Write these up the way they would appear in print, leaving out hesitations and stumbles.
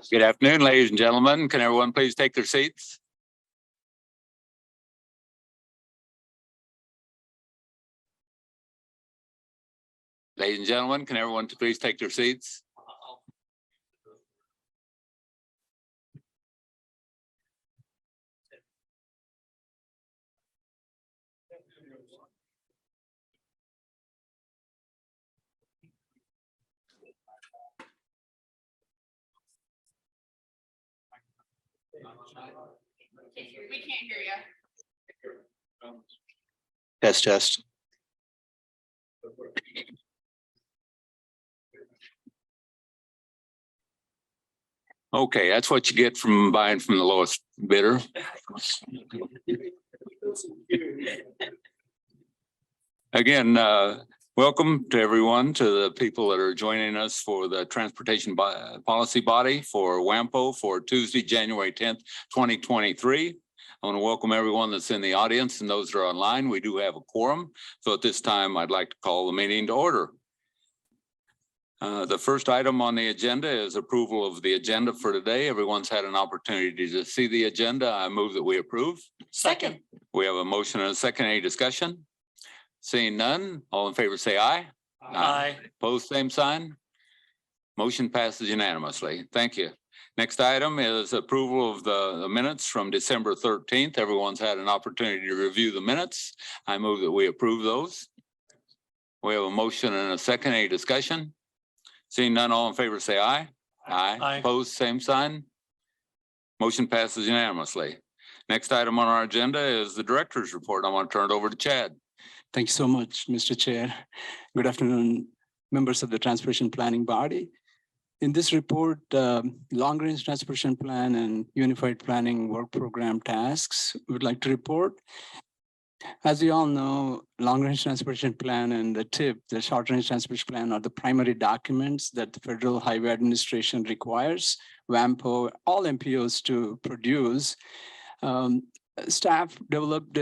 Good afternoon, ladies and gentlemen. Can everyone please take their seats? Ladies and gentlemen, can everyone please take their seats? We can't hear you. Test. Okay, that's what you get from buying from the lowest bidder. Again, welcome to everyone, to the people that are joining us for the Transportation Policy Body for WAMPO for Tuesday, January 10th, 2023. I want to welcome everyone that's in the audience and those that are online. We do have a quorum. So at this time, I'd like to call the meeting to order. The first item on the agenda is approval of the agenda for today. Everyone's had an opportunity to see the agenda. I move that we approve. Second. We have a motion and a second. Any discussion? Seeing none, all in favor say aye. Aye. Opposed, same sign. Motion passes unanimously. Thank you. Next item is approval of the minutes from December 13th. Everyone's had an opportunity to review the minutes. I move that we approve those. We have a motion and a second. Any discussion? Seeing none, all in favor say aye. Aye. Opposed, same sign. Motion passes unanimously. Next item on our agenda is the director's report. I want to turn it over to Chad. Thank you so much, Mr. Chair. Good afternoon, members of the Transportation Planning Body. In this report, long-range transportation plan and unified planning work program tasks we would like to report. As you all know, long-range transportation plan and the TIP, the short-range transportation plan, are the primary documents that the Federal Highway Administration requires WAMPO, all MPOs to produce. Staff developed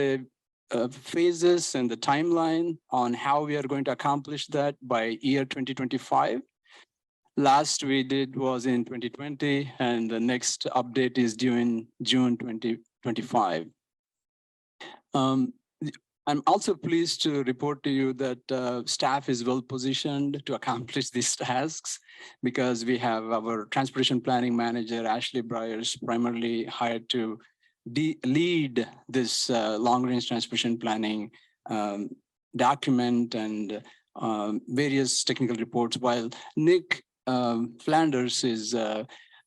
phases and the timeline on how we are going to accomplish that by year 2025. Last we did was in 2020, and the next update is due in June 2025. I'm also pleased to report to you that staff is well positioned to accomplish these tasks because we have our transportation planning manager, Ashley Briers, primarily hired to lead this long-range transportation planning document and various technical reports, while Nick Flanders is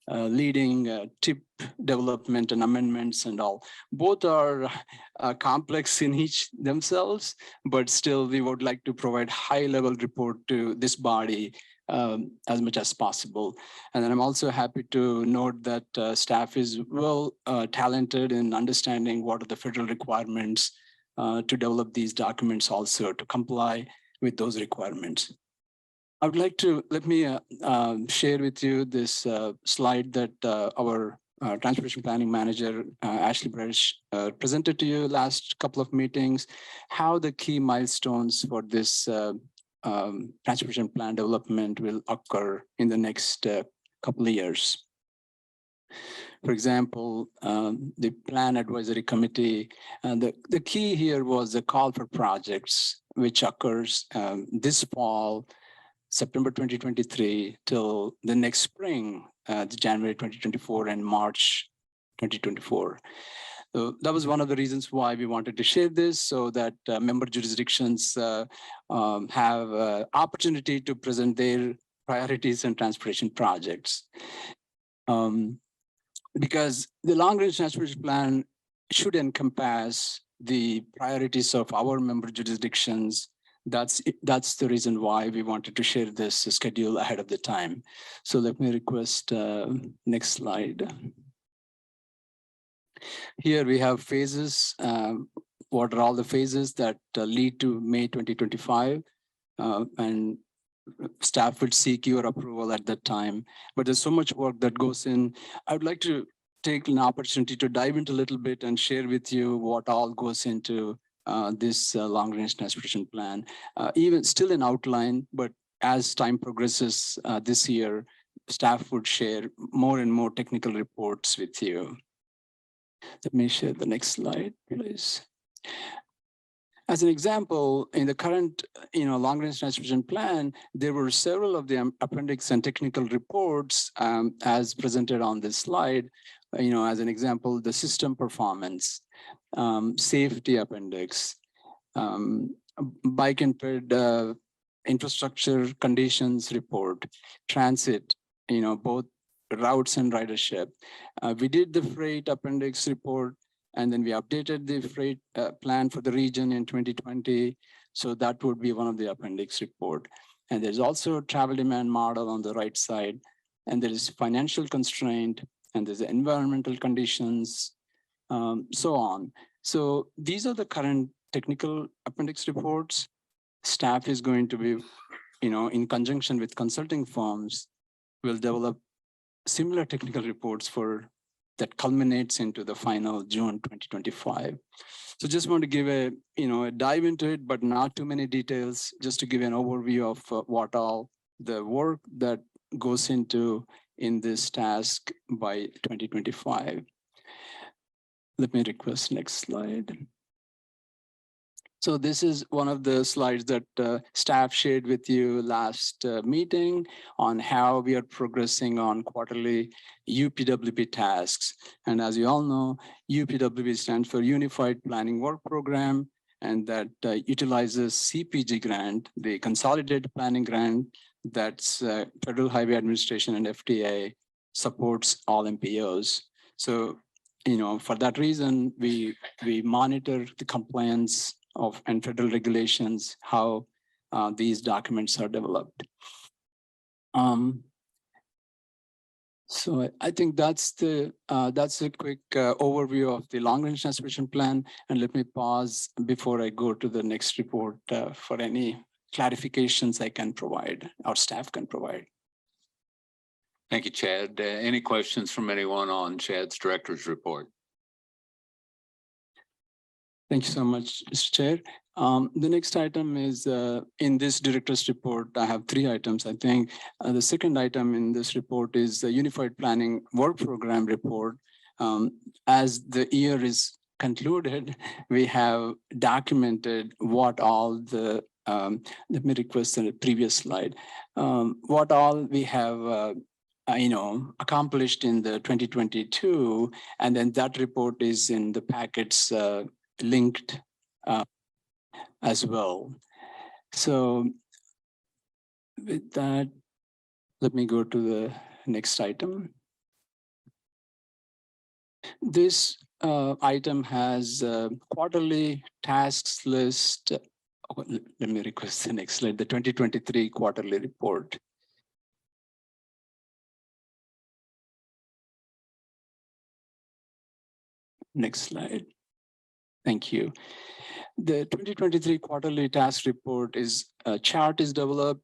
leading TIP development and amendments and all. Both are complex in each themselves, but still we would like to provide high-level report to this body as much as possible. And then I'm also happy to note that staff is well talented in understanding what are the federal requirements to develop these documents, also to comply with those requirements. I would like to, let me share with you this slide that our transportation planning manager, Ashley Briers, presented to you last couple of meetings, how the key milestones for this transportation plan development will occur in the next couple of years. For example, the Plan Advisory Committee, the key here was the call for projects, which occurs this fall, September 2023 till the next spring, January 2024 and March 2024. So that was one of the reasons why we wanted to share this, so that member jurisdictions have opportunity to present their priorities and transportation projects. Because the long-range transportation plan should encompass the priorities of our member jurisdictions. That's the reason why we wanted to share this schedule ahead of the time. So let me request next slide. Here we have phases. What are all the phases that lead to May 2025? And staff would seek your approval at that time. But there's so much work that goes in. I would like to take an opportunity to dive into a little bit and share with you what all goes into this long-range transportation plan. Even still in outline, but as time progresses this year, staff would share more and more technical reports with you. Let me share the next slide, please. As an example, in the current, long-range transportation plan, there were several of the appendix and technical reports as presented on this slide. As an example, the system performance, safety appendix, bike and ped infrastructure conditions report, transit, both routes and ridership. We did the freight appendix report, and then we updated the freight plan for the region in 2020. So that would be one of the appendix report. And there's also a travel demand model on the right side. And there is financial constraint, and there's environmental conditions, so on. So these are the current technical appendix reports. Staff is going to be, in conjunction with consulting firms, will develop similar technical reports that culminates into the final June 2025. So just want to give a dive into it, but not too many details, just to give an overview of what all the work that goes into in this task by 2025. Let me request next slide. So this is one of the slides that staff shared with you last meeting on how we are progressing on quarterly UPWP tasks. And as you all know, UPWP stands for Unified Planning Work Program, and that utilizes CPG grant, the Consolidated Planning Grant, that's Federal Highway Administration and FTA supports all MPOs. So, for that reason, we monitor the compliance of and federal regulations, how these documents are developed. So I think that's a quick overview of the long-range transportation plan. And let me pause before I go to the next report for any clarifications I can provide, our staff can provide. Thank you, Chad. Any questions from anyone on Chad's director's report? Thank you so much, Mr. Chair. The next item is in this director's report, I have 3 items, I think. The second item in this report is the Unified Planning Work Program report. As the year is concluded, we have documented what all the, let me request the previous slide, what all we have accomplished in the 2022, and then that report is in the packets linked as well. So with that, let me go to the next item. This item has a quarterly tasks list. Let me request the next slide, the 2023 quarterly report. Next slide. Thank you. The 2023 quarterly task report is a chart is developed.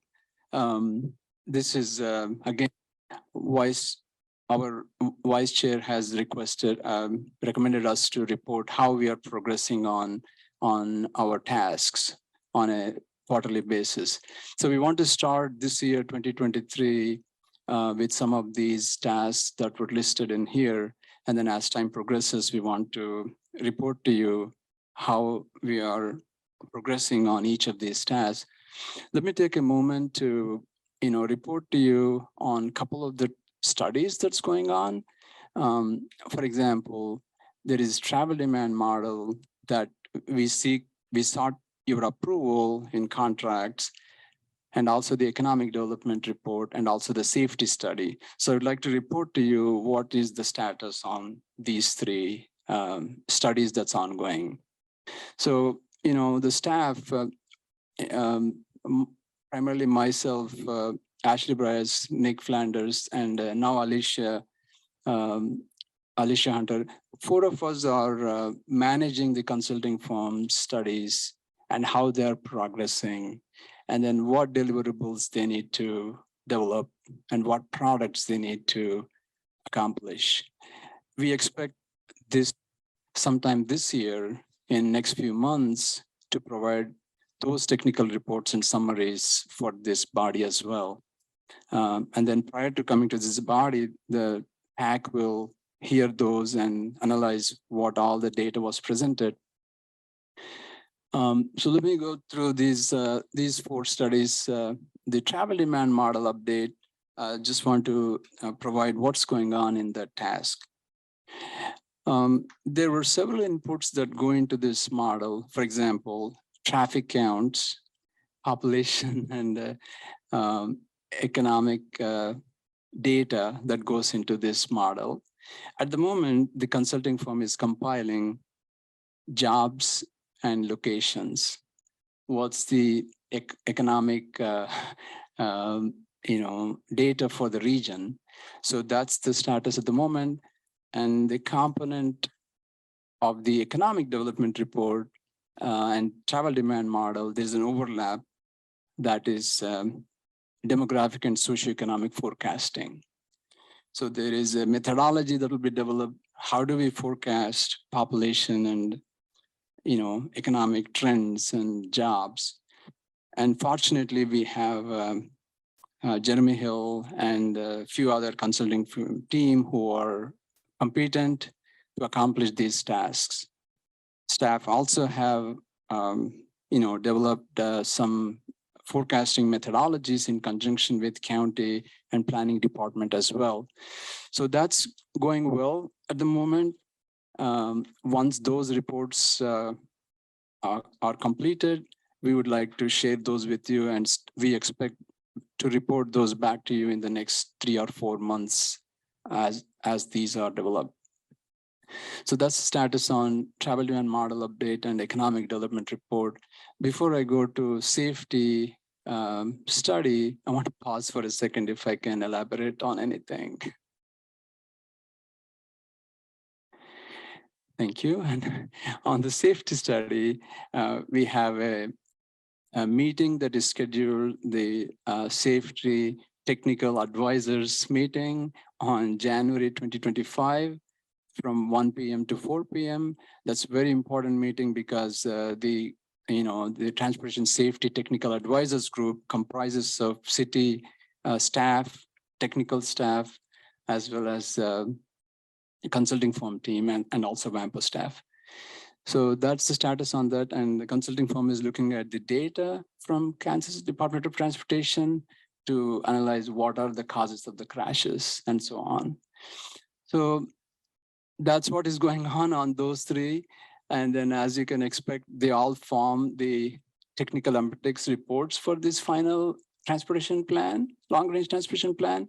This is again, our vice chair has recommended us to report how we are progressing on our tasks on a quarterly basis. So we want to start this year, 2023, with some of these tasks that were listed in here. And then as time progresses, we want to report to you how we are progressing on each of these tasks. Let me take a moment to report to you on a couple of the studies that's going on. For example, there is travel demand model that we sought your approval in contracts, and also the economic development report, and also the safety study. So I'd like to report to you what is the status on these 3 studies that's ongoing. So, the staff, primarily myself, Ashley Bryce, Nick Flanders, and now Alicia Hunter, 4 of us are managing the consulting firm studies and how they're progressing. and then what deliverables they need to develop and what products they need to accomplish. We expect this sometime this year, in next few months, to provide those technical reports and summaries for this body as well. And then prior to coming to this body, the PAC will hear those and analyze what all the data was presented. So let me go through these 4 studies. The travel demand model update, just want to provide what's going on in that task. There were several inputs that go into this model. For example, traffic counts, population, and economic data that goes into this model. At the moment, the consulting firm is compiling jobs and locations. What's the economic data for the region? So that's the status at the moment. And the component of the economic development report and travel demand model, there's an overlap that is demographic and socioeconomic forecasting. So there is a methodology that will be developed. How do we forecast population and economic trends and jobs? And fortunately, we have Jeremy Hill and a few other consulting team who are competent to accomplish these tasks. Staff also have developed some forecasting methodologies in conjunction with county and planning department as well. So that's going well at the moment. Once those reports are completed, we would like to share those with you, and we expect to report those back to you in the next 3 or 4 months as these are developed. So that's the status on travel demand model update and economic development report. Before I go to safety study, I want to pause for a second if I can elaborate on anything. Thank you. And on the safety study, we have a meeting that is scheduled, the safety technical advisors meeting on January 2025 from 1 p.m. to 4 p.m. That's a very important meeting because the Transportation Safety Technical Advisors Group comprises of city staff, technical staff, as well as a consulting firm team and also WAMPO staff. So that's the status on that. And the consulting firm is looking at the data from Kansas Department of Transportation to analyze what are the causes of the crashes and so on. So that's what is going on those 3. And then as you can expect, they all form the technical analytics reports for this final transportation plan, long-range transportation plan.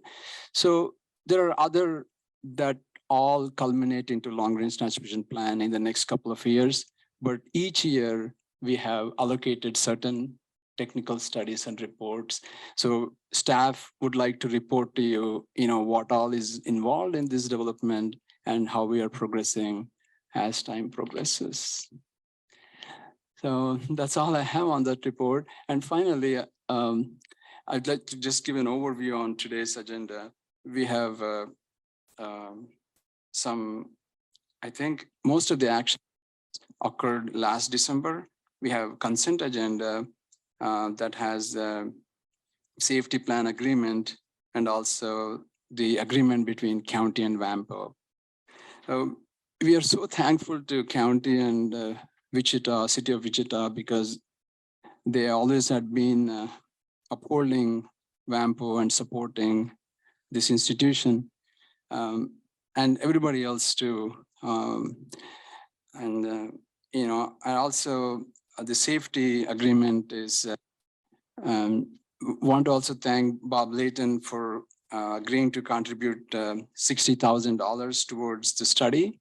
So there are other that all culminate into long-range transportation plan in the next couple of years. But each year we have allocated certain technical studies and reports. So staff would like to report to you, what all is involved in this development and how we are progressing as time progresses. So that's all I have on that report. And finally, I'd like to just give an overview on today's agenda. We have I think most of the action occurred last December. We have consent agenda that has the safety plan agreement and also the agreement between county and WAMPO. We are so thankful to county and Wichita, city of Wichita, because they always had been upholding WAMPO and supporting this institution, and everybody else too. And also the safety agreement is, want to also thank Bob Layton for agreeing to contribute $60,000 towards the study,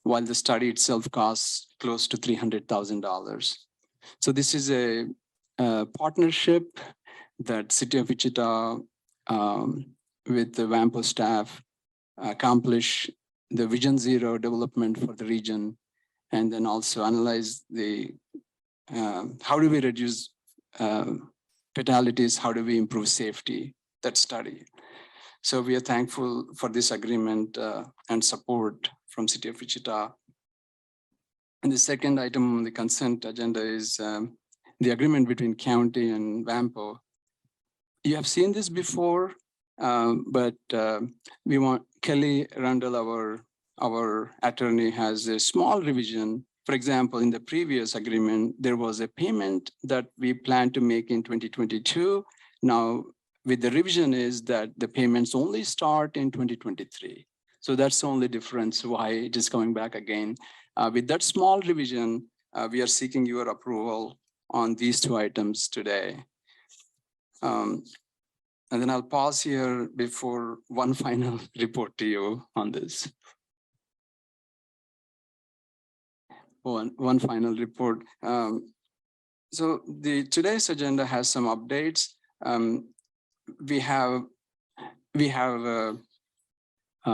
while the study itself costs close to $300,000. So this is a partnership that City of Wichita with the WAMPO staff accomplish the Vision Zero development for the region, and then also analyze the how do we reduce fatalities, how do we improve safety, that study. So we are thankful for this agreement and support from City of Wichita. And the second item on the consent agenda is the agreement between county and WAMPO. You have seen this before, but we want Kelly Randall, our attorney, has a small revision. For example, in the previous agreement, there was a payment that we planned to make in 2022. Now, with the revision is that the payments only start in 2023. So that's the only difference why it is coming back again. With that small revision, we are seeking your approval on these two items today. And then I'll pause here before one final report to you on this. One final report. So today's agenda has some updates. We have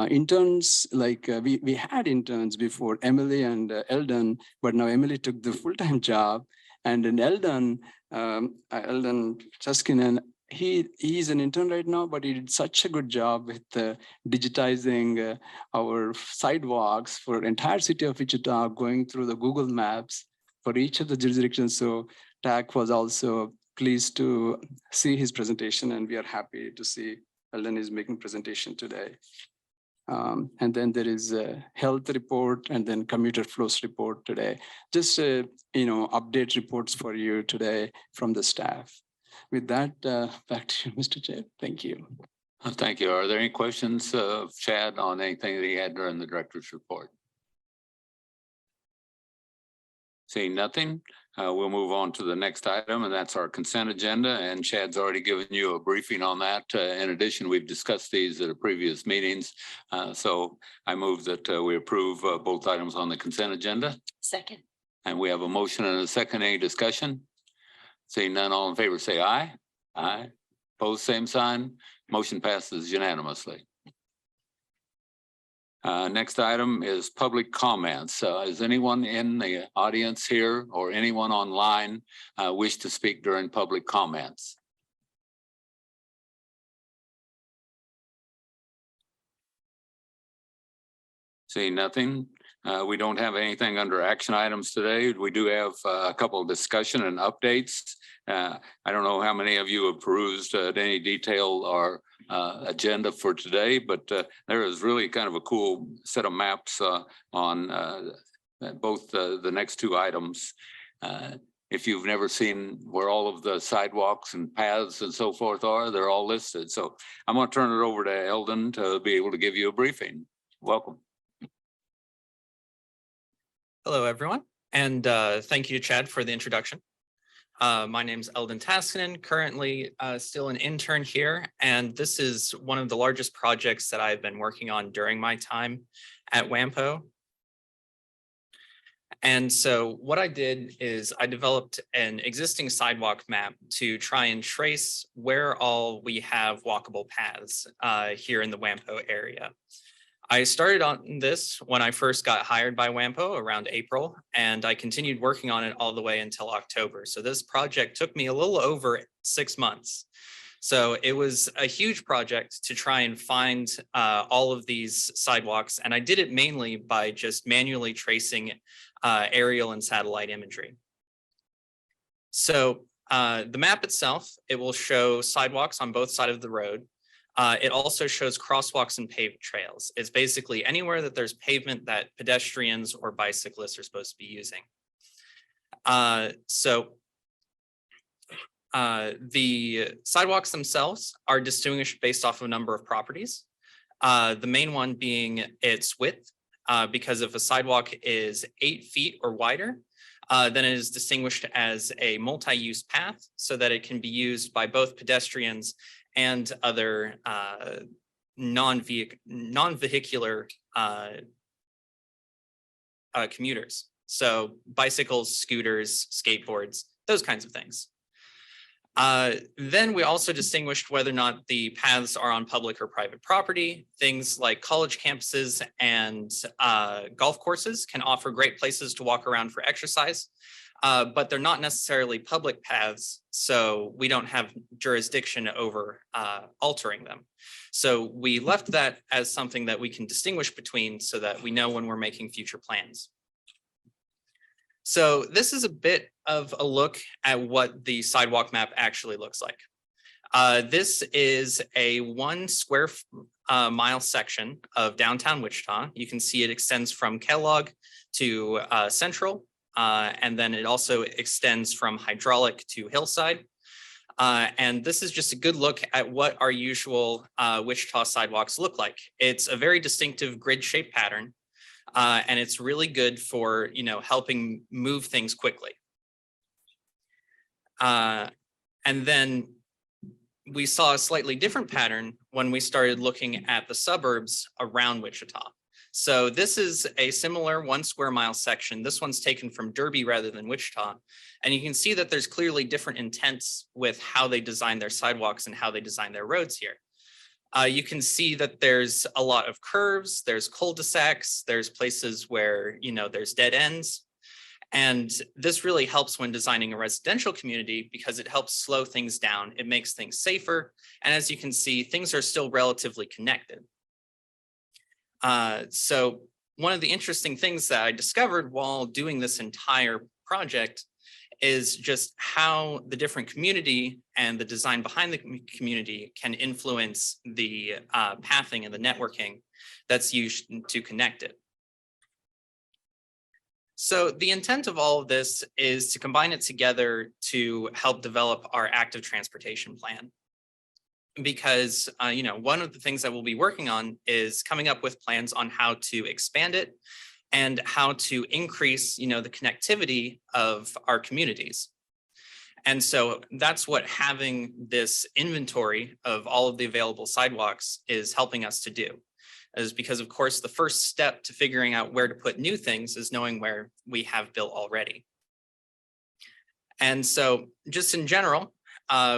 interns, like we had interns before, Emily and Eldon, but now Emily took the full-time job. And then Eldon Tuskinen, he's an intern right now, but he did such a good job with digitizing our sidewalks for entire city of Wichita, going through the Google Maps for each of the jurisdictions. So TAC was also pleased to see his presentation, and we are happy to see Eldon is making presentation today. And then there is a health report and then commuter flows report today. Just update reports for you today from the staff. With that, back to you, Mr. Chair. Thank you. Thank you. Are there any questions of Chad on anything that he had during the director's report? Seeing nothing, we'll move on to the next item, and that's our consent agenda. And Chad's already given you a briefing on that. In addition, we've discussed these at previous meetings. So I move that we approve both items on the consent agenda. Second. And we have a motion and a second. Any discussion? Seeing none, all in favor say aye. Aye. Opposed, same sign. Motion passes unanimously. Next item is public comments. Is anyone in the audience here or anyone online wish to speak during public comments? Seeing nothing. We don't have anything under action items today. We do have a couple of discussion and updates. I don't know how many of you have perused any detail or agenda for today, but there is really kind of a cool set of maps on both the next two items. If you've never seen where all of the sidewalks and paths and so forth are, they're all listed. So I'm going to turn it over to Eldon to be able to give you a briefing. Welcome. Hello, everyone, and thank you, Chad, for the introduction. My name is Eldon Tuskinen, currently still an intern here, and this is one of the largest projects that I've been working on during my time at WAMPO. And so what I did is I developed an existing sidewalk map to try and trace where all we have walkable paths here in the WAMPO area. I started on this when I first got hired by WAMPO around April, and I continued working on it all the way until October. So this project took me a little over 6 months. So it was a huge project to try and find all of these sidewalks. And I did it mainly by just manually tracing aerial and satellite imagery. So the map itself, it will show sidewalks on both sides of the road. It also shows crosswalks and paved trails. It's basically anywhere that there's pavement that pedestrians or bicyclists are supposed to be using. The sidewalks themselves are distinguished based off of a number of properties. The main one being its width, because if a sidewalk is 8 feet or wider, then it is distinguished as a multi-use path so that it can be used by both pedestrians and other non-vehicular commuters. So bicycles, scooters, skateboards, those kinds of things. Then we also distinguished whether or not the paths are on public or private property. Things like college campuses and golf courses can offer great places to walk around for exercise. but they're not necessarily public paths, so we don't have jurisdiction over altering them. So we left that as something that we can distinguish between so that we know when we're making future plans. So this is a bit of a look at what the sidewalk map actually looks like. This is a 1 square mile section of downtown Wichita. You can see it extends from Kellogg to Central, and then it also extends from Hydraulic to Hillside. And this is just a good look at what our usual Wichita sidewalks look like. It's a very distinctive grid-shaped pattern, and it's really good for, helping move things quickly. And then we saw a slightly different pattern when we started looking at the suburbs around Wichita. So this is a similar 1 square mile section. This one's taken from Derby rather than Wichita. And you can see that there's clearly different intents with how they design their sidewalks and how they design their roads here. You can see that there's a lot of curves, there's cul-de-sacs, there's places where, there's dead ends. And this really helps when designing a residential community because it helps slow things down. It makes things safer. And as you can see, things are still relatively connected. So one of the interesting things that I discovered while doing this entire project is just how the different community and the design behind the community can influence the pathing and the networking that's used to connect it. So the intent of all of this is to combine it together to help develop our active transportation plan. Because, one of the things that we'll be working on is coming up with plans on how to expand it and how to increase, the connectivity of our communities. And so that's what having this inventory of all of the available sidewalks is helping us to do. Is because, of course, the first step to figuring out where to put new things is knowing where we have built already. And so just in general,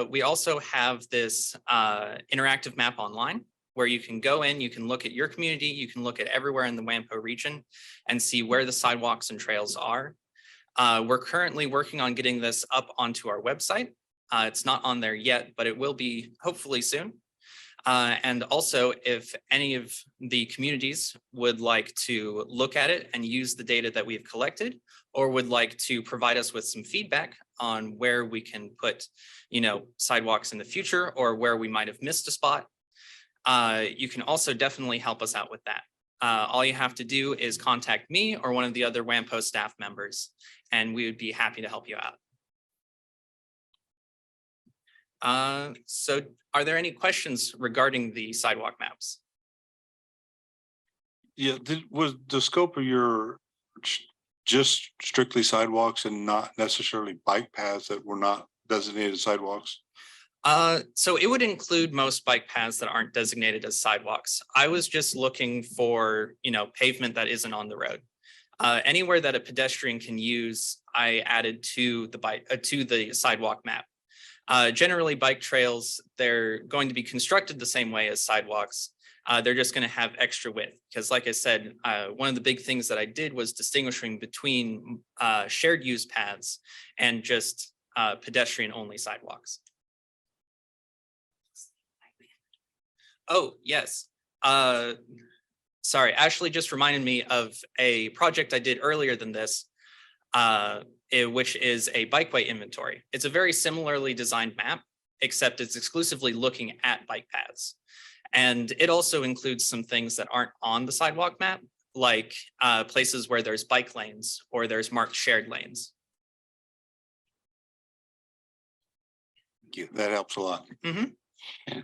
we also have this interactive map online where you can go in, you can look at your community, you can look at everywhere in the WAMPO region and see where the sidewalks and trails are. We're currently working on getting this up onto our website. It's not on there yet, but it will be hopefully soon. And also, if any of the communities would like to look at it and use the data that we've collected, or would like to provide us with some feedback on where we can put, sidewalks in the future, or where we might have missed a spot, you can also definitely help us out with that. All you have to do is contact me or one of the other WAMPO staff members, and we would be happy to help you out. So are there any questions regarding the sidewalk maps? Yeah, was the scope of your just strictly sidewalks and not necessarily bike paths that were not designated sidewalks? So it would include most bike paths that aren't designated as sidewalks. I was just looking for, pavement that isn't on the road. Anywhere that a pedestrian can use, I added to the sidewalk map. Generally, bike trails, they're going to be constructed the same way as sidewalks. They're just going to have extra width because, like I said, one of the big things that I did was distinguishing between shared use paths and just pedestrian-only sidewalks. Oh, yes. Sorry, Ashley just reminded me of a project I did earlier than this, which is a bikeway inventory. It's a very similarly designed map, except it's exclusively looking at bike paths. And it also includes some things that aren't on the sidewalk map, like places where there's bike lanes or there's marked shared lanes. Thank you. That helps a lot. Mm-hmm.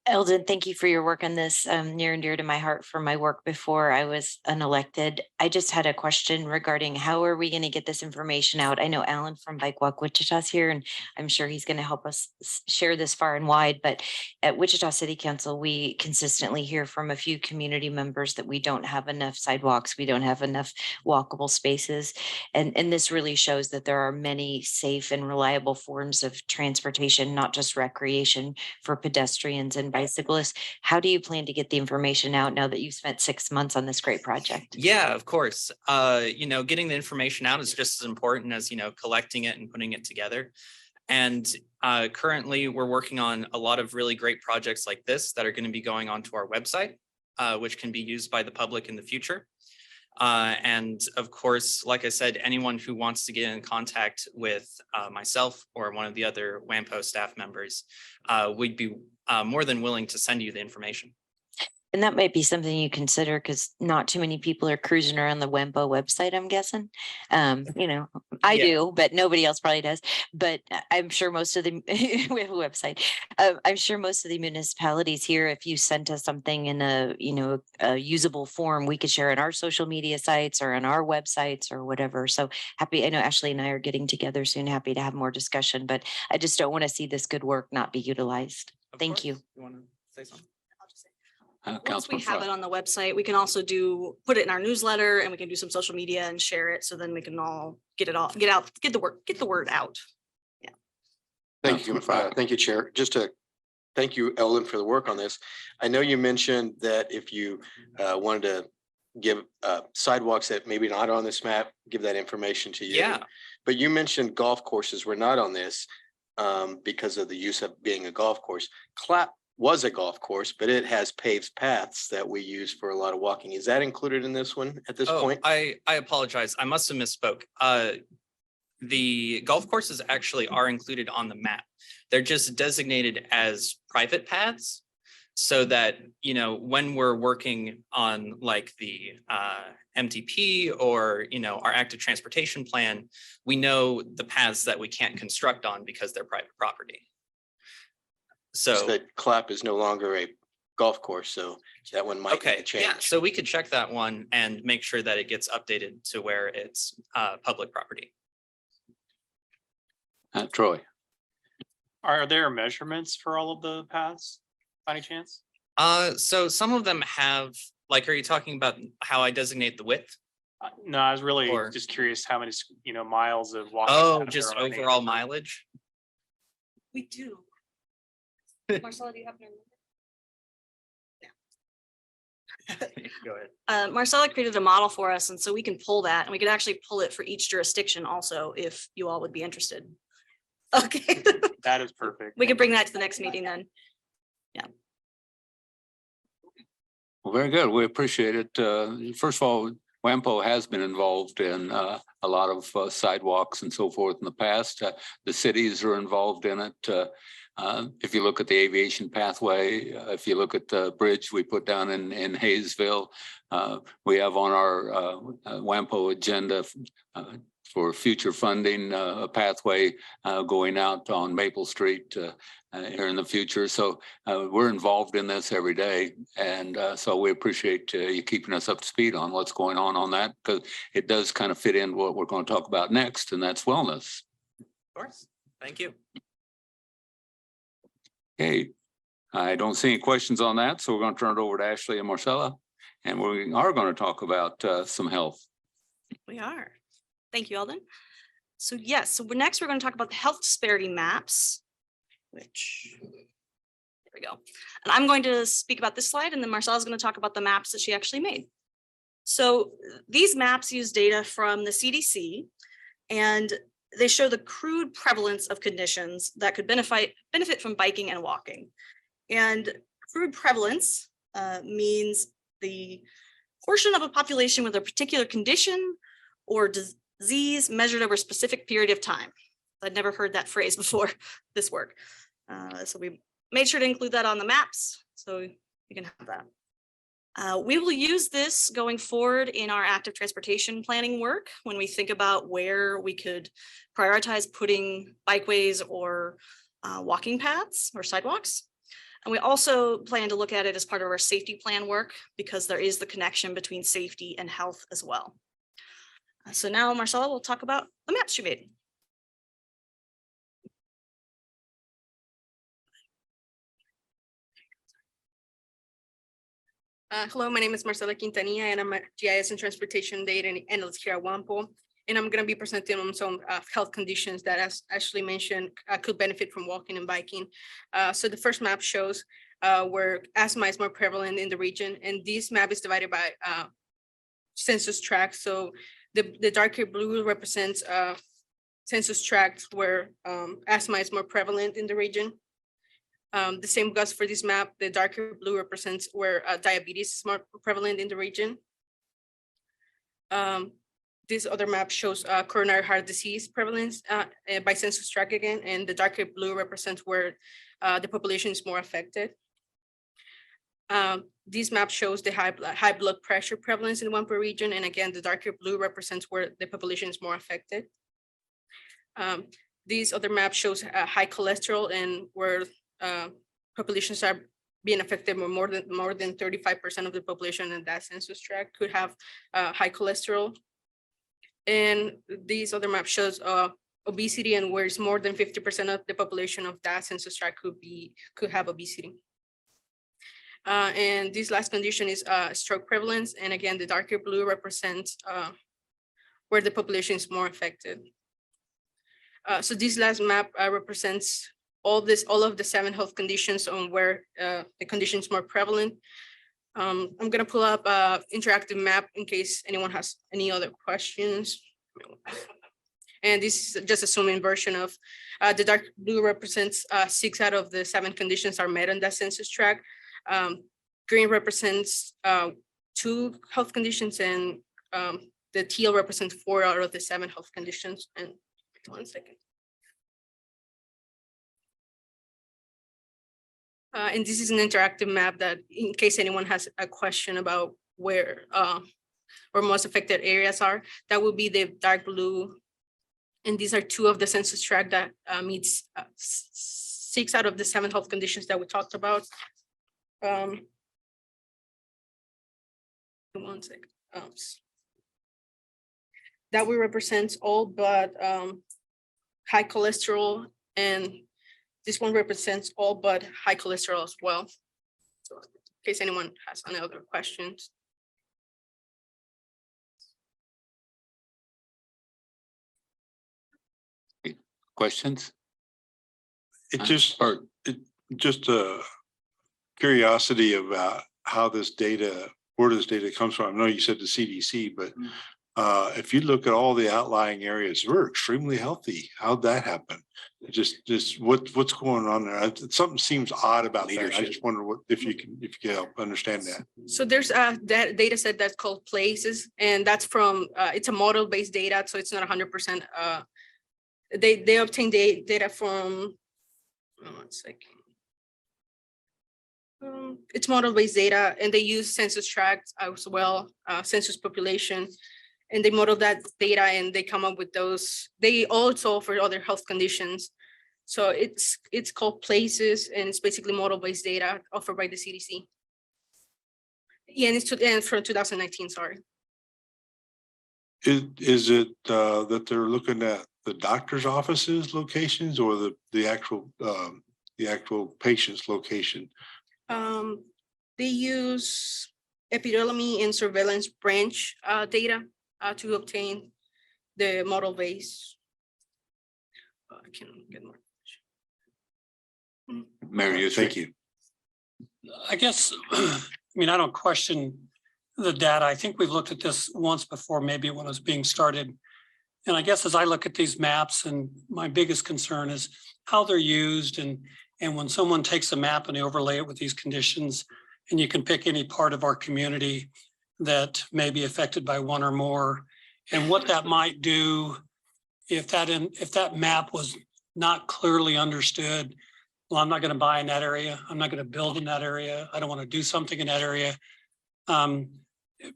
Eldon, thank you for your work on this, near and dear to my heart from my work before I was unelected. I just had a question regarding how are we going to get this information out? I know Alan from Bike Walk Wichita's here, and I'm sure he's going to help us share this far and wide. But at Wichita City Council, we consistently hear from a few community members that we don't have enough sidewalks, we don't have enough walkable spaces. And this really shows that there are many safe and reliable forms of transportation, not just recreation for pedestrians and bicyclists. How do you plan to get the information out now that you've spent 6 months on this great project? Yeah, of course. Getting the information out is just as important as, collecting it and putting it together. And currently we're working on a lot of really great projects like this that are going to be going onto our website, which can be used by the public in the future. And of course, like I said, anyone who wants to get in contact with myself or one of the other WAMPO staff members, we'd be more than willing to send you the information. And that might be something you consider because not too many people are cruising around the WAMPO website, I'm guessing. I Yeah. do, but nobody else probably does. But I'm sure most of the we have a website. I'm sure most of the municipalities here, if you sent us something in a usable form, we could share on our social media sites or on our websites or whatever. So happy. I know Ashley and I are getting together soon. Happy to have more discussion, but I just don't want to see this good work not be utilized. Of Thank course. you. You want to say something? I'll just say, once Councilman we have Fry. it on the website, we can also put it in our newsletter and we can do some social media and share it. So then we can all get the word out. Thank you. Councilman Fry. Thank you, Chair. Just to thank you, Eldon, for the work on this. I know you mentioned that if you wanted to give sidewalks that maybe not on this map, give that information to you. Yeah. But you mentioned golf courses were not on this because of the use of being a golf course. Clap was a golf course, but it has paved paths that we use for a lot of walking. Is that included in this one at this Oh, point? I apologize. I must have misspoke. The golf courses actually are included on the map. They're just designated as private paths so that, when we're working on like the MTP or, our active transportation plan, we know the paths that we can't construct on because they're private property. So So, that Clap is no longer a golf course, so that one might need okay, to yeah, change. so we could check that one and make sure that it gets updated to where it's public property. Troy. Are there measurements for all of the paths by any chance? So some of them have, like, are you talking about how I designate the width? No, I was really Or- just curious how many, miles of walking. Oh, paths there just are already. overall mileage? We do. Marcella, do you have? Go ahead. Marcella created a model for us, and so we can pull that, and we could actually pull it for each jurisdiction also, if you all would be interested. Okay, That is perfect. we can bring that to the next meeting then. Well, very good. We appreciate it. First of all, WAMPO has been involved in a lot of sidewalks and so forth in the past. The cities are involved in it. If you look at the aviation pathway, if you look at the bridge we put down in Hayesville, we have on our WAMPO agenda for future funding, a pathway going out on Maple Street here in the future. So we're involved in this every day. And so we appreciate you keeping us up to speed on what's going on that, because it does kind of fit in what we're going to talk about next, and that's wellness. Of course. Thank you. Okay, I don't see any questions on that, so we're going to turn it over to Ashley and Marcella, and we are going to talk about some health. We are. Thank you, Alden. So yes, so next we're going to talk about the health disparity maps, which, there we go. And I'm going to speak about this slide, and then Marcella's going to talk about the maps that she actually made. So these maps use data from the CDC, and they show the crude prevalence of conditions that could benefit from biking and walking. And crude prevalence means the portion of a population with a particular condition or disease measured over a specific period of time. I'd never heard that phrase before this work. So we made sure to include that on the maps, so you can have that. We will use this going forward in our active transportation planning work when we think about where we could prioritize putting bikeways or walking paths or sidewalks. And we also plan to look at it as part of our safety plan work because there is the connection between safety and health as well. So now Marcella will talk about the maps she made. Hello, my name is Marcela Quintanilla, and I'm a GIS and Transportation Data Analyst here at WAMPO. And I'm going to be presenting on some health conditions that, as Ashley mentioned, could benefit from walking and biking. So the first map shows where asthma is more prevalent in the region. And this map is divided by census tract. So the darker blue represents census tracts where asthma is more prevalent in the region. The same goes for this map. The darker blue represents where diabetes is more prevalent in the region. This other map shows coronary heart disease prevalence by census tract again, and the darker blue represents where the population is more affected. This map shows the high blood pressure prevalence in Wampo region, and again, the darker blue represents where the population is more affected. These other map shows high cholesterol and where populations are being affected more than 35% of the population in that census tract could have high cholesterol. And these other map shows obesity and where it's more than 50% of the population of that census tract could have obesity. And this last condition is stroke prevalence. And again, the darker blue represents where the population is more affected. So this last map represents all of the 7 health conditions on where the condition is more prevalent. I'm gonna pull up an interactive map in case anyone has any other questions. And this is just a zoom in version of the dark blue represents 6 out of the 7 conditions are met on that census tract. Green represents 2 health conditions, and the teal represents 4 out of the 7 health conditions. And 1 second. And this is an interactive map that in case anyone has a question about where most affected areas are, that will be the dark blue. And these are 2 of the census tract that meets 6 out of the 7 health conditions that we talked about. 1 second. That will represent all but high cholesterol, and this one represents all but high cholesterol as well. So in case anyone has any other questions. Questions? It just, Or just a curiosity about how this data, where this data comes from. I know you said the CDC, but if you look at all the outlying areas, we're extremely healthy. How'd that happen? Just what's going on there? Something seems odd about that. I just wonder if you can help understand that. So there's that data set that's called Places, and that's from it's a model based data, so it's not 100%. They obtain data from 1 second. It's model based data, and they use census tracts as well, census population. And they model that data and they come up with those. They also offer other health conditions. So it's called Places, and it's basically model-based data offered by the CDC. Yeah, and it's from 2019, sorry. Is it that they're looking at the doctor's offices locations or the actual patient's location? They use epidemiology and surveillance branch data to obtain the model base. I can get more. Mary, Thank you. I guess, I mean, I don't question the data. I think we've looked at this once before, maybe when it was being started. And I guess as I look at these maps, and my biggest concern is how they're used. And when someone takes a map and they overlay it with these conditions, and you can pick any part of our community that may be affected by one or more, and what that might do if that map was not clearly understood. Well, I'm not going to buy in that area. I'm not going to build in that area. I don't want to do something in that area.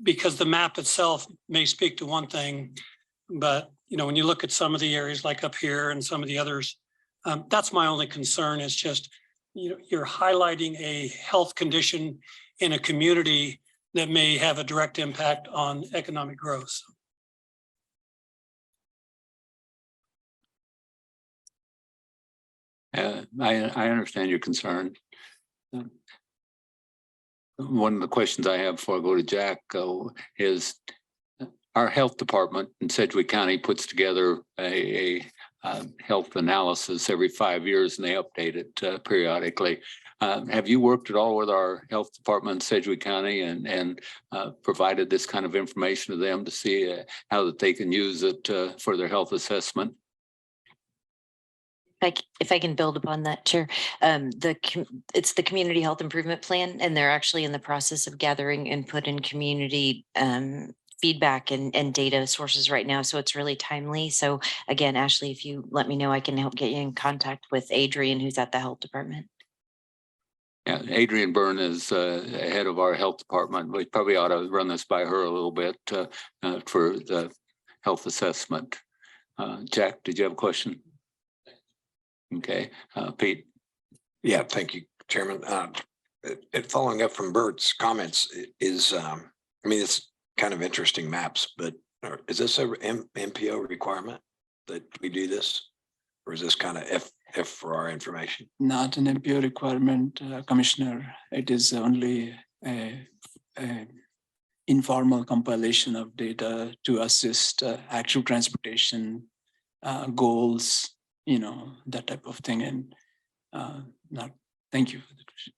Because the map itself may speak to one thing, but when you look at some of the areas like up here and some of the others, that's my only concern is just, you're highlighting a health condition in a community that may have a direct impact on economic growth. I understand your concern. One of the questions I have before I go to Jack is our health department in Sedgwick County puts together a health analysis every 5 years and they update it periodically. Have you worked at all with our health department in Sedgwick County and provided this kind of information to them to see how that they can use it for their health assessment? If I can build upon that, Chair, it's the Community Health Improvement Plan, and they're actually in the process of gathering input and community feedback and data sources right now. So it's really timely. So again, Ashley, if you let me know, I can help get you in contact with Adrian, who's at the health department. Yeah, Adrian Byrne is head of our health department. We probably ought to run this by her a little bit for the health assessment. Jack, did you have a question? Okay, Pete. Yeah, thank you, Chairman. Following up from Bert's comments is, I mean, it's kind of interesting maps, but is this a MPO requirement that we do this? Or is this kind of F for our information? Not an MPO requirement, Commissioner. It is only a informal compilation of data to assist actual transportation goals, you know, that type of thing. And not, thank you for the question.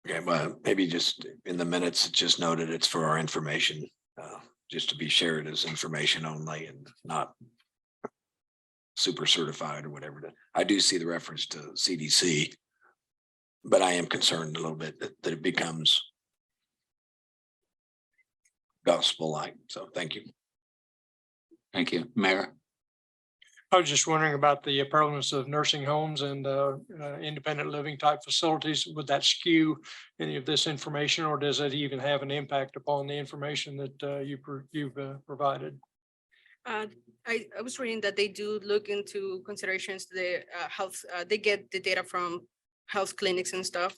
Okay, well, maybe just in the minutes, it's just noted it's for our information, just to be shared as information only and not super certified or whatever. I do see the reference to CDC, but I am concerned a little bit that it becomes gospel-like. So thank you. Thank you, Mayor. I was just wondering about the prevalence of nursing homes and independent living type facilities. Would that skew any of this information, or does it even have an impact upon the information that you've provided? I was reading that they do look into considerations, the health, they get the data from health clinics and stuff.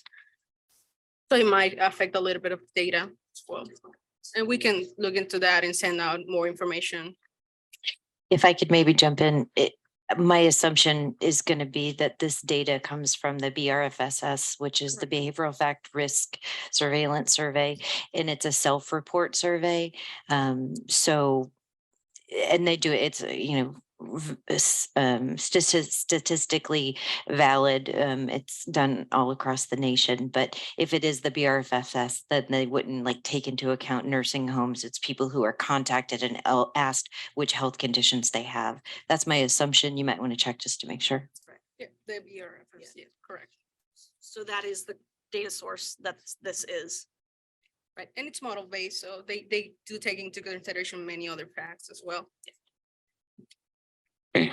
So it might affect a little bit of data as well. And we can look into that and send out more information. If I could maybe jump in, my assumption is going to be that this data comes from the BRFSS, which is the Behavioral Fact Risk Surveillance Survey, and it's a self-report survey. So, and they do it, it's, you know, statistically valid. It's done all across the nation, but if it is the BRFSS, then they wouldn't like take into account nursing homes. It's people who are contacted and asked which health conditions they have. That's my assumption. You might want to check just to make sure. Yeah, the BRFS, yeah, correct. So that is the data source that this is. Right, and it's model based, so they do take into consideration many other facts as well. Okay.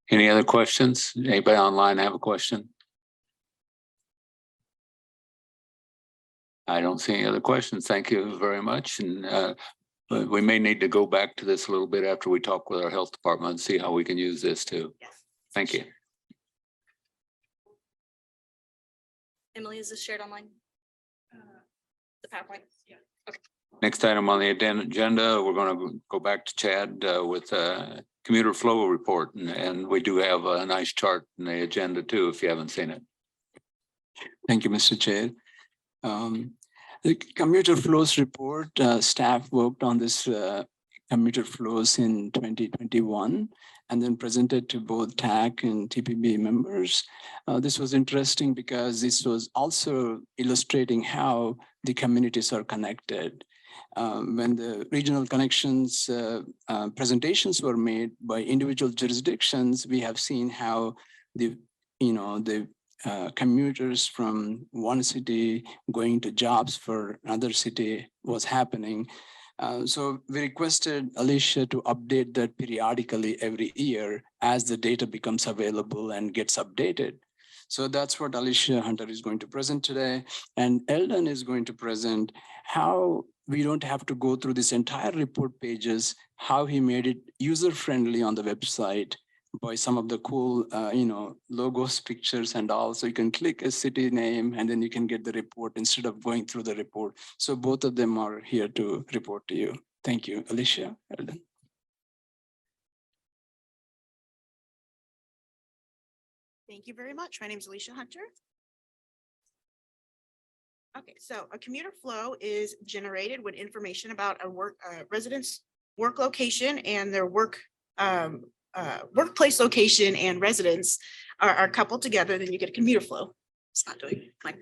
Any other questions? Anybody online have a question? I don't see any other questions. Thank you very much. And we may need to go back to this a little bit after we talk with our health department and see how we can use this too. Yes. Thank you. Emily, is this shared online? The PowerPoint? Yeah. Okay. Next item on the agenda, we're going to go back to Chad with commuter flow report. And we do have a nice chart in the agenda too, if you haven't seen it. Thank you, Mr. Chair. The commuter flows report, staff worked on this commuter flows in 2021 and then presented to both TAC and TPB members. This was interesting because this was also illustrating how the communities are connected. When the regional connections presentations were made by individual jurisdictions, we have seen how the commuters from one city going to jobs for another city was happening. So we requested Alicia to update that periodically every year as the data becomes available and gets updated. So that's what Alicia Hunter is going to present today. And Eldon is going to present how we don't have to go through this entire report pages, how he made it user-friendly on the website by some of the cool, logos, pictures and all. So you can click a city name and then you can get the report instead of going through the report. So both of them are here to report to you. Thank you, Alicia, Eldon. Thank you very much. My name is Alicia Hunter. Okay, so a commuter flow is generated when information about a resident's work location and their work workplace location and residence are coupled together, then you get a commuter flow. It's not doing my,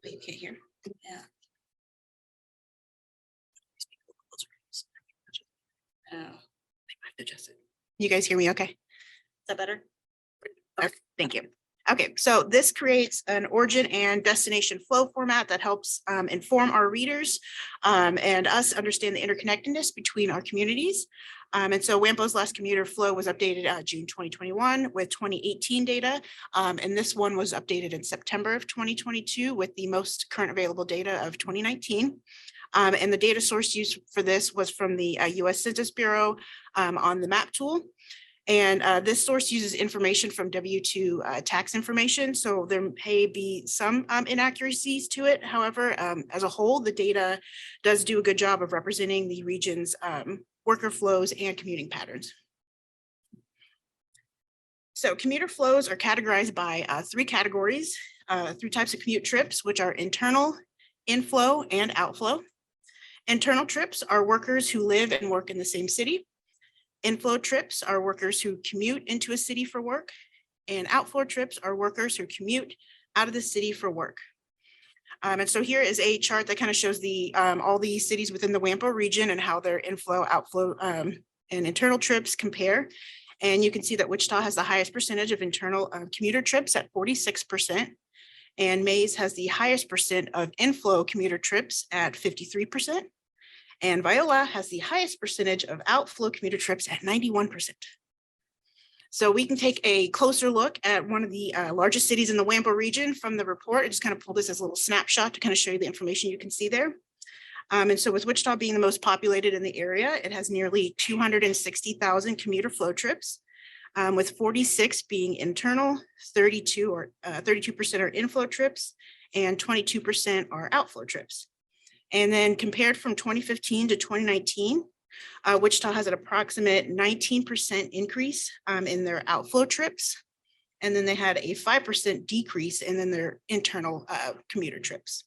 but you can't hear. Yeah. Oh, I have to adjust it. You guys hear me okay? Is that better? Okay, thank you. Okay, so this creates an origin and destination flow format that helps inform our readers and us understand the interconnectedness between our communities. And so WAMPO's last commuter flow was updated June 2021 with 2018 data. And this one was updated in September of 2022 with the most current available data of 2019. And the data source used for this was from the US Census Bureau on the map tool. And this source uses information from W-2 tax information. So there may be some inaccuracies to it. However, as a whole, the data does do a good job of representing the region's worker flows and commuting patterns. So commuter flows are categorized by three categories, three types of commute trips, which are internal, inflow, and outflow. Internal trips are workers who live and work in the same city. Inflow trips are workers who commute into a city for work, and outflow trips are workers who commute out of the city for work. And so here is a chart that kind of shows the all the cities within the WAMPO region and how their inflow, outflow, and internal trips compare. And you can see that Wichita has the highest percentage of internal commuter trips at 46%. And Maize has the highest percent of inflow commuter trips at 53%. And Viola has the highest percentage of outflow commuter trips at 91%. So we can take a closer look at one of the largest cities in the WAMPO region from the report. I just kind of pulled this as a little snapshot to kind of show you the information you can see there. And so with Wichita being the most populated in the area, it has nearly 260,000 commuter flow trips, with 46 being internal, 32% are inflow trips, and 22% are outflow trips. And then compared from 2015 to 2019, Wichita has an approximate 19% increase in their outflow trips. And then they had a 5% decrease in their internal commuter trips.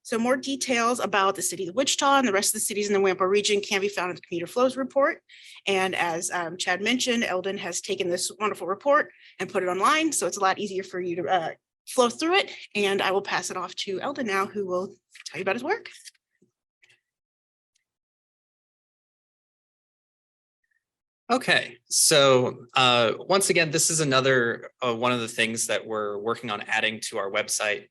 So more details about the city of Wichita and the rest of the cities in the WAMPO region can be found in the commuter flows report. And as Chad mentioned, Eldon has taken this wonderful report and put it online. So it's a lot easier for you to flow through it. And I will pass it off to Eldon now, who will tell you about his work. Okay, so once again, this is another one of the things that we're working on adding to our website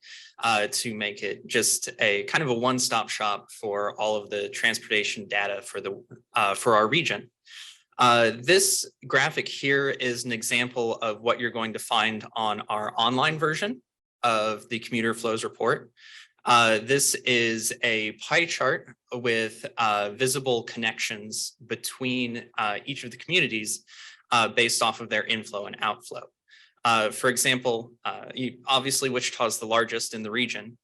to make it just a kind of a one-stop shop for all of the transportation data for our region. This graphic here is an example of what you're going to find on our online version of the commuter flows report. This is a pie chart with visible connections between each of the communities based off of their inflow and outflow. For example, obviously Wichita is the largest in the region,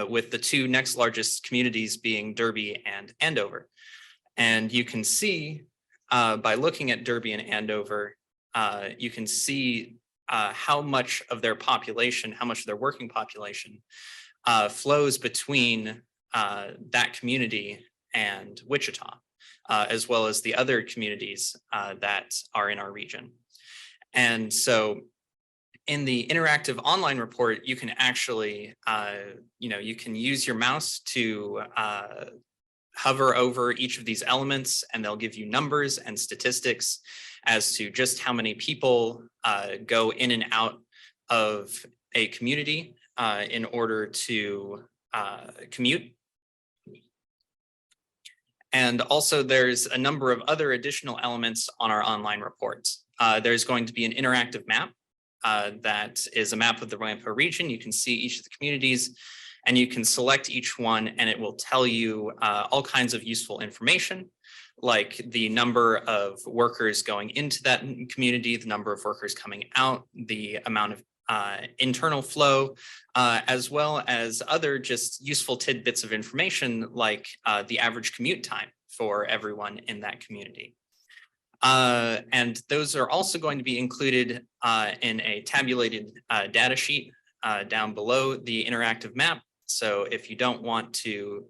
with the two next largest communities being Derby and Andover. And you can see by looking at Derby and Andover, you can see how much of their population, how much of their working population flows between that community and Wichita, as well as the other communities that are in our region. And so in the interactive online report, you can actually, you can use your mouse to hover over each of these elements, and they'll give you numbers and statistics as to just how many people go in and out of a community in order to commute. And also there's a number of other additional elements on our online reports. There's going to be an interactive map that is a map of the WAMPO region. You can see each of the communities and you can select each one and it will tell you all kinds of useful information, like the number of workers going into that community, the number of workers coming out, the amount of internal flow, as well as other just useful tidbits of information like the average commute time for everyone in that community. And those are also going to be included in a tabulated data sheet down below the interactive map. So if you don't want to,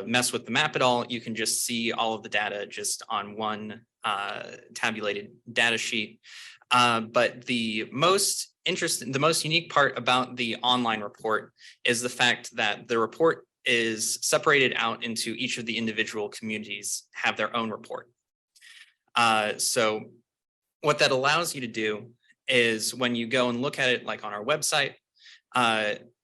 mess with the map at all, you can just see all of the data just on one tabulated data sheet. But the most unique part about the online report is the fact that the report is separated out into each of the individual communities have their own report. So what that allows you to do is when you go and look at it like on our website,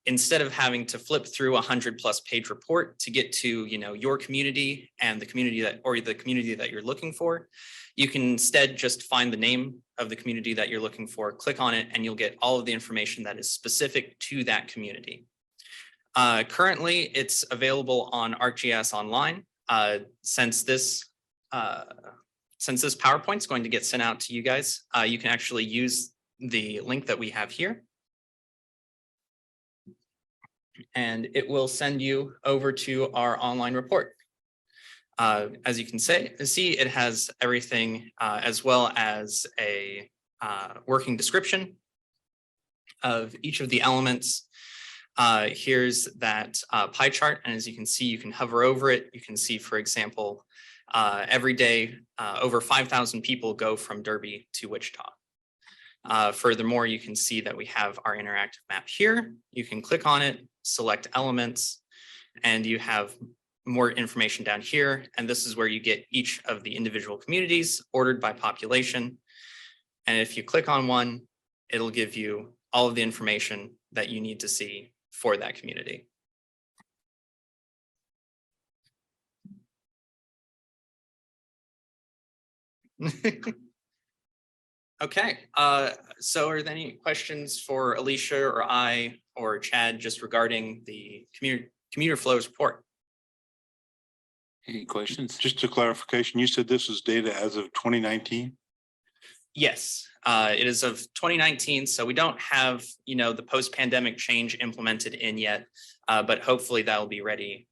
instead of having to flip through 100+ page report to get to, your community and the community that you're looking for, you can instead just find the name of the community that you're looking for, click on it, and you'll get all of the information that is specific to that community. Currently, it's available on ArcGIS Online. Since this PowerPoint is going to get sent out to you guys, you can actually use the link that we have here. And it will send you over to our online report. As you can see, it has everything as well as a working description of each of the elements. Here's that pie chart, and as you can see, you can hover over it. You can see, for example, every day over 5,000 people go from Derby to Wichita. Furthermore, you can see that we have our interactive map here. You can click on it, select elements, and you have more information down here. And this is where you get each of the individual communities ordered by population. And if you click on one, it'll give you all of the information that you need to see for that community. Okay, so are there any questions for Alicia or I or Chad just regarding the commuter flows report? Any questions? Just a clarification, you said this is data as of 2019? Yes, it is of 2019, so we don't have, the post-pandemic change implemented in yet, but hopefully that will be ready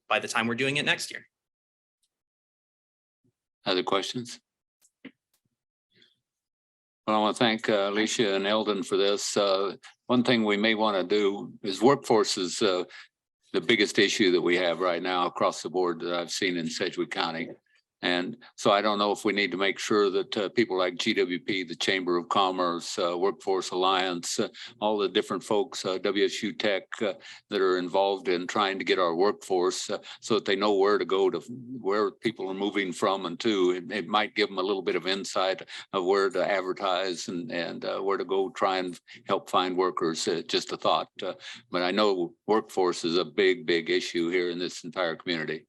by the time we're doing it next year. Other questions? Well, I want to thank Alicia and Eldon for this. One thing we may want to do is workforce is the biggest issue that we have right now across the board that I've seen in Sedgwick County. And so I don't know if we need to make sure that people like GWP, the Chamber of Commerce, Workforce Alliance, all the different folks, WSU Tech that are involved in trying to get our workforce so that they know where to go to where people are moving from and to. It might give them a little bit of insight of where to advertise and where to go try and help find workers. Just a thought. But I know workforce is a big, big issue here in this entire community.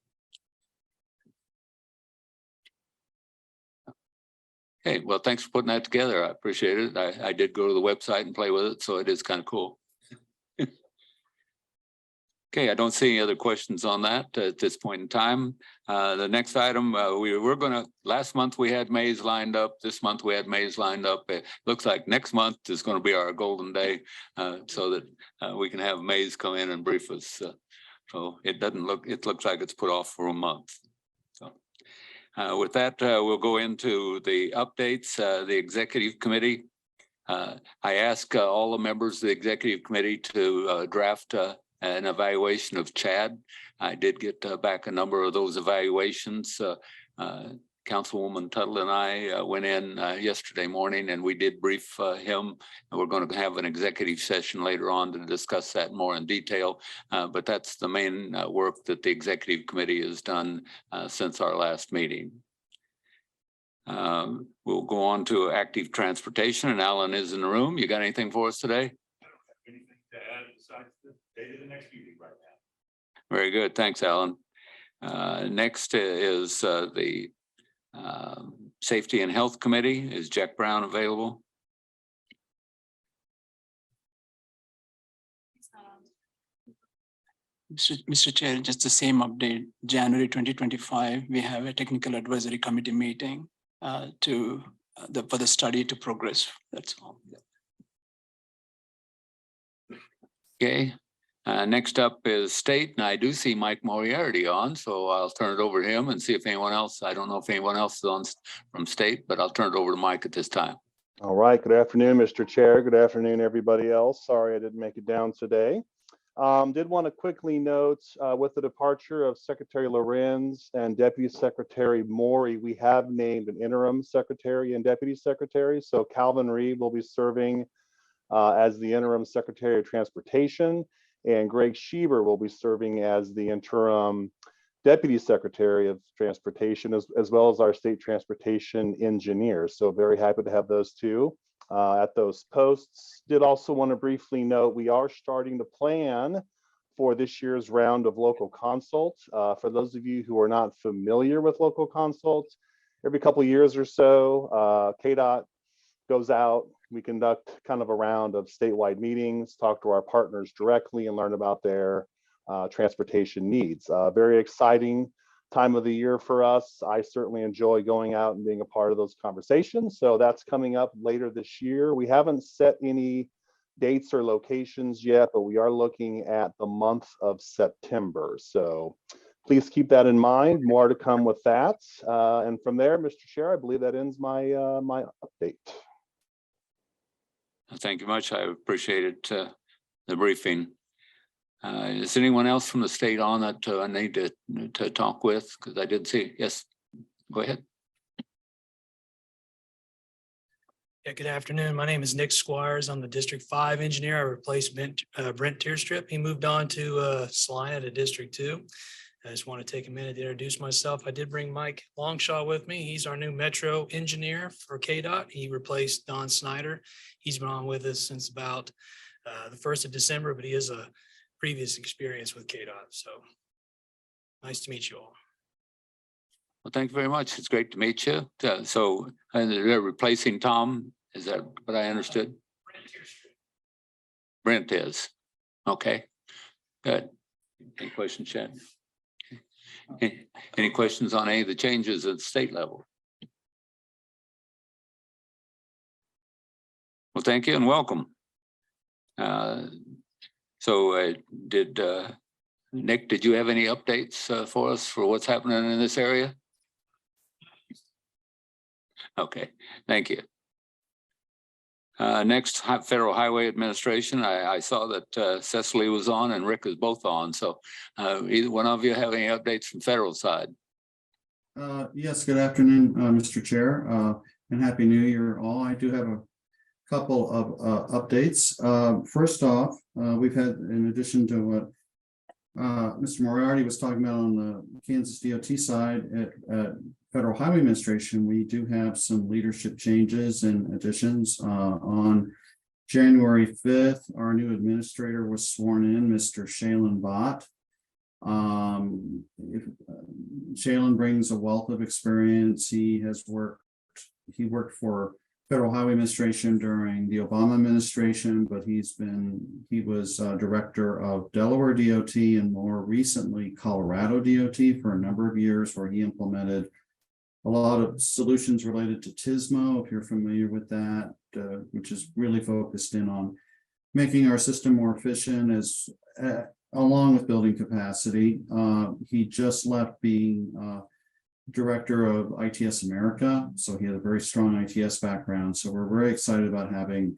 Okay, well, thanks for putting that together. I appreciate it. I did go to the website and play with it, so it is kind of cool. Okay, I don't see any other questions on that at this point in time. The next item, last month we had maize lined up. This month we had maize lined up. It looks like next month is going to be our golden day so that we can have maize come in and brief us. So it looks like it's put off for a month. With that, we'll go into the updates. The executive committee. I ask all the members of the executive committee to draft an evaluation of Chad. I did get back a number of those evaluations. Councilwoman Tuttle and I went in yesterday morning and we did brief him. And we're going to have an executive session later on to discuss that more in detail. But that's the main work that the executive committee has done since our last meeting. We'll go on to active transportation, and Alan is in the room. You got anything for us today? I don't have anything to add besides the date of the next meeting right now. Very good. Thanks, Alan. Next is the Safety and Health Committee. Is Jack Brown available? Mr. Chair, just the same update. January 2025, we have a technical advisory committee meeting for the study to progress. That's all. Okay. Next up is state, and I do see Mike Moriarty on, so I'll turn it over to him and see if anyone else, I don't know if anyone else is on from state, but I'll turn it over to Mike at this time. All right. Good afternoon, Mr. Chair. Good afternoon, everybody else. Sorry I didn't make it down today. Did want to quickly note with the departure of Secretary Lorenz and Deputy Secretary Maury, we have named an interim secretary and deputy secretary. So Calvin Reed will be serving as the interim Secretary of Transportation, and Greg Schieber will be serving as the interim Deputy Secretary of Transportation, as well as our state transportation engineer. So very happy to have those two at those posts. Did also want to briefly note we are starting to plan for this year's round of local consults. For those of you who are not familiar with local consults, every couple of years or so, KDOT goes out. We conduct kind of a round of statewide meetings, talk to our partners directly, and learn about their transportation needs. Very exciting time of the year for us. I certainly enjoy going out and being a part of those conversations. So that's coming up later this year. We haven't set any dates or locations yet, but we are looking at the month of September. So please keep that in mind. More to come with that. And from there, Mr. Chair, I believe that ends my my update. Thank you much. I appreciate it, the briefing. Is anyone else from the state on that I need to talk with? Because I did see, yes, go ahead. Yeah, good afternoon. My name is Nick Squires. I'm the District 5 engineer. I replaced Brent Tearstrip. He moved on to Salina to District 2. I just want to take a minute to introduce myself. I did bring Mike Longshaw with me. He's our new Metro engineer for KDOT. He replaced Don Snyder. He's been on with us since about the 1st of December, but he has a previous experience with KDOT. So nice to meet you all. Well, thank you very much. It's great to meet you. So they're replacing Tom. Is that what I understood? Brent is. Okay, good. Any questions, Chad? Any questions on any of the changes at the state level? Well, thank you and welcome. So did Nick, did you have any updates for us for what's happening in this area? Okay, thank you. Next, Federal Highway Administration. I saw that Cecily was on and Rick is both on. So either one of you have any updates from federal side? Yes, good afternoon, Mr. Chair, and Happy New Year all. I do have a couple of updates. First off, we've had, in addition to what Mr. Moriarty was talking about on the Kansas DOT side at Federal Highway Administration, we do have some leadership changes and additions. On January 5th, our new administrator was sworn in, Mr. Shailen Bhatt. Shailen brings a wealth of experience. He worked for Federal Highway Administration during the Obama administration, but he was director of Delaware DOT and more recently Colorado DOT for a number of years, where he implemented a lot of solutions related to TSMO, if you're familiar with that, which is really focused in on making our system more efficient along with building capacity. He just left being director of ITS America, so he had a very strong ITS background. So we're very excited about having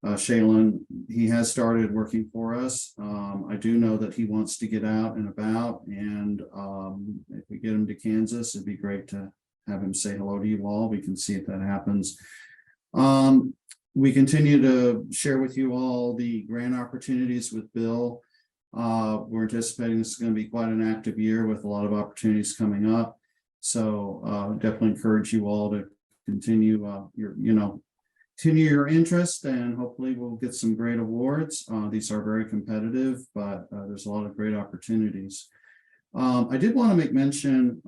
Shailen. He has started working for us. I do know that he wants to get out and about, and if we get him to Kansas, it'd be great to have him say hello to you all. We can see if that happens. We continue to share with you all the grant opportunities with Bill. We're anticipating this is going to be quite an active year with a lot of opportunities coming up. So definitely encourage you all to continue continue your interest, and hopefully we'll get some great awards. These are very competitive, but there's a lot of great opportunities. I did want to make mention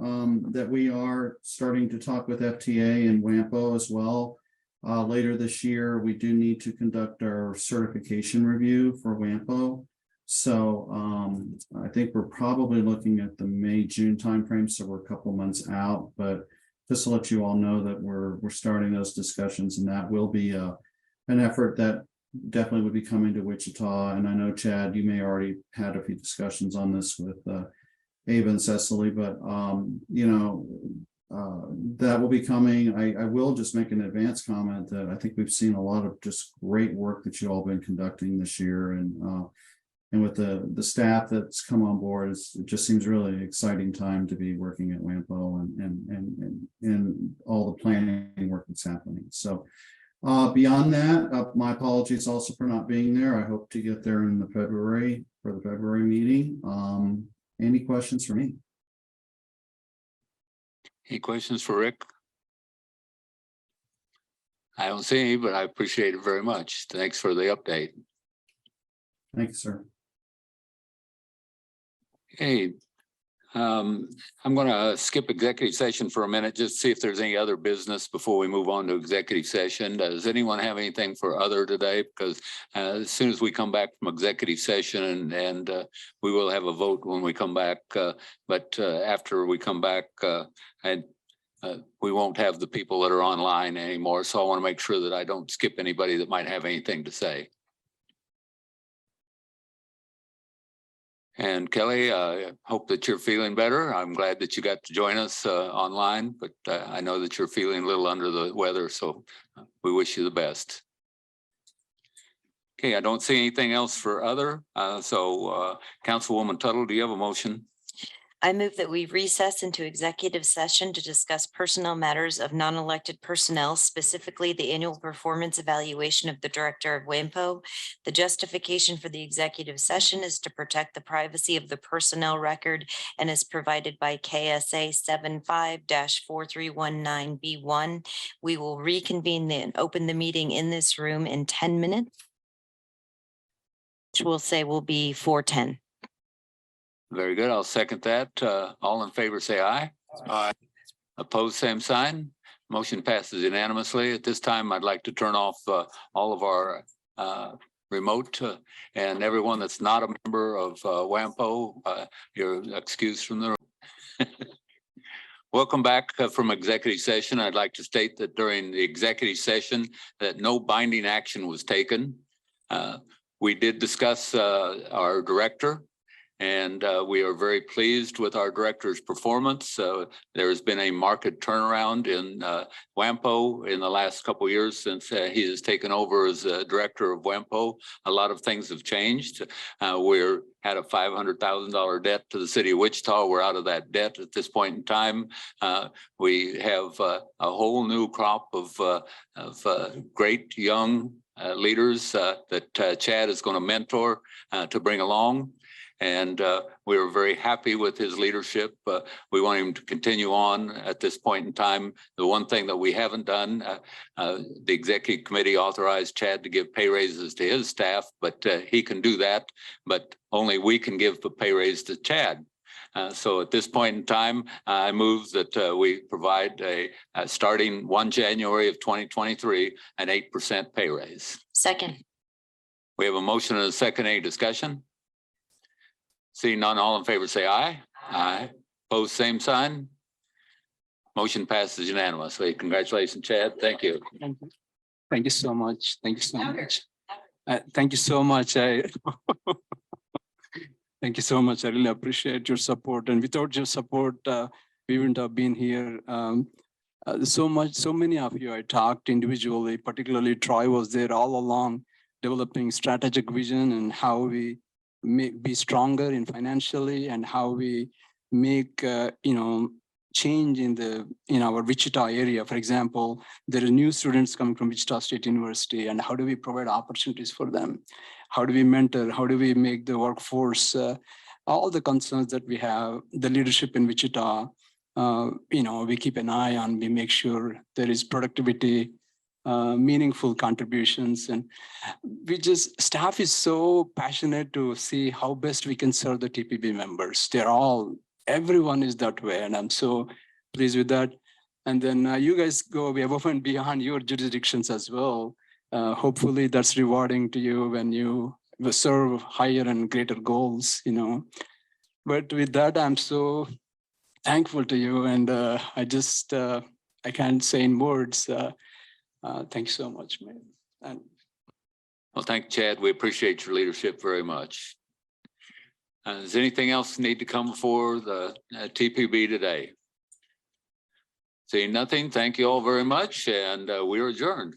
that we are starting to talk with FTA and WAMPO as well. Later this year, we do need to conduct our certification review for WAMPO. So I think we're probably looking at the May-June timeframe, so we're a couple months out. But just to let you all know that we're starting those discussions, and that will be an effort that definitely would be coming to Wichita. And I know, Chad, you may already had a few discussions on this with Ava and Cecily, but that will be coming. I will just make an advance comment that I think we've seen a lot of just great work that you all been conducting this year, and and with the staff that's come on board, it just seems really exciting time to be working at WAMPO and all the planning work that's happening. So beyond that, my apologies also for not being there. I hope to get there in the February meeting. Any questions for me? Any questions for Rick? I don't see any, but I appreciate it very much. Thanks for the update. Thank you, sir. Hey, I'm going to skip executive session for a minute, just see if there's any other business before we move on to executive session. Does anyone have anything for other today? Because as soon as we come back from executive session and we will have a vote when we come back. But after we come back, we won't have the people that are online anymore. So I want to make sure that I don't skip anybody that might have anything to say. And Kelly, I hope that you're feeling better. I'm glad that you got to join us online, but I know that you're feeling a little under the weather, so we wish you the best. Okay, I don't see anything else for other. Councilwoman Tuttle, do you have a motion? I move that we recess into executive session to discuss personnel matters of non-elected personnel, specifically the annual performance evaluation of the director of WAMPO. The justification for the executive session is to protect the privacy of the personnel record and is provided by KSA 75-4319B1. We will reconvene and open the meeting in this room in 10 minutes, which we'll say will be 4:10. Very good. I'll second that. All in favor, say aye. Aye. Opposed, same sign. Motion passes unanimously. At this time, I'd like to turn off all of our remote and everyone that's not a member of WAMPO, you're excused from the room. Welcome back from executive session. I'd like to state that during the executive session that no binding action was taken. We did discuss our director. And we are very pleased with our director's performance. There has been a market turnaround in WAMPO in the last couple of years since he has taken over as director of WAMPO. A lot of things have changed. We're had a $500,000 debt to the city of Wichita. We're out of that debt at this point in time. We have a whole new crop of great young leaders that Chad is going to mentor to bring along. And we were very happy with his leadership. We want him to continue on at this point in time. The one thing that we haven't done, the executive committee authorized Chad to give pay raises to his staff, but he can do that, but only we can give the pay raise to Chad. So at this point in time, I move that we provide starting 1 January of 2023, an 8% pay raise. Second. We have a motion and a second. Any discussion? Seeing none, all in favor, say aye. Aye. Opposed, same sign. Motion passes unanimously. Congratulations, Chad. Thank you. Thank you so much. Thank you so much. Thank you so much. Thank you so much. I really appreciate your support. And without your support, we wouldn't have been here. So many of you I talked individually, particularly Troy was there all along, developing strategic vision and how we be stronger in financially and how we make change in our Wichita area. For example, there are new students coming from Wichita State University, and how do we provide opportunities for them? How do we mentor? How do we make the workforce? All the concerns that we have, the leadership in Wichita, we keep an eye on. We make sure there is productivity, meaningful contributions, and staff is so passionate to see how best we can serve the TPB members. Everyone is that way, and I'm so pleased with that. And then you guys go above and beyond your jurisdictions as well. Hopefully that's rewarding to you when you serve higher and greater goals, But with that, I'm so thankful to you, and I can't say in words. Thanks so much, man. Well, thank you, Chad. We appreciate your leadership very much. Does anything else need to come before the TPB today? Seeing nothing, thank you all very much, and we are adjourned.